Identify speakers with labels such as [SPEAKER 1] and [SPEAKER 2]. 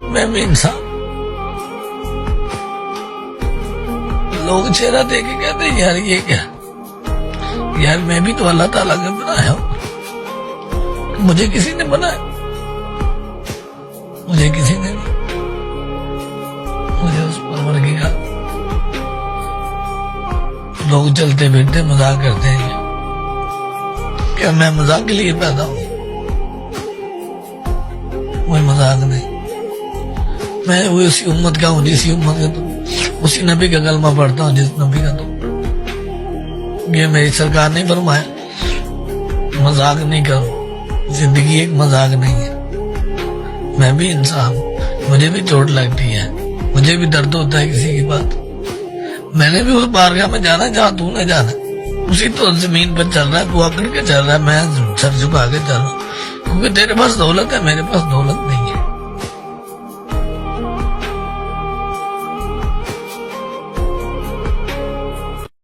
[SPEAKER 1] میں بھی انسان. لوگ چہرہ دیکھ کے کہتے ہیں یار یہ کیا, یار میں بھی تو اللہ تعالیٰ کا بنایا ہوں. مجھے کسی نے بنایا؟ مجھے کسی نے نہیں. مجھے اس پروردگار کا. لوگ چلتے پھرتے مذاق کرتے ہیں کیا میں مذاق کے لیے پیدا ہوں؟ کوئی مذاق نہیں. میں اسی امت کا ہوں جسی امت کا تو اسی نبی کا کلمہ پڑھتا ہوں جس نبی کا تو. یہ میری سرکار نہیں فرمایا مذاق نہیں کرو. زندگی ایک مذاق نہیں ہے. میں بھی انسان ہوں, مجھے بھی چوٹ لگتی ہے, مجھے بھی درد ہوتا ہے کسی کی بات. میں نے بھی اس بارگاہ میں جانا جہاں تو نے جانا. اسی تو زمین پر چل رہا ہے, تو آکڑ کے چل رہا ہے, میں سر جھکا کے چل رہا ہوں. کیونکہ تیرے پاس دولت ہے, میرے پاس دولت نہیں.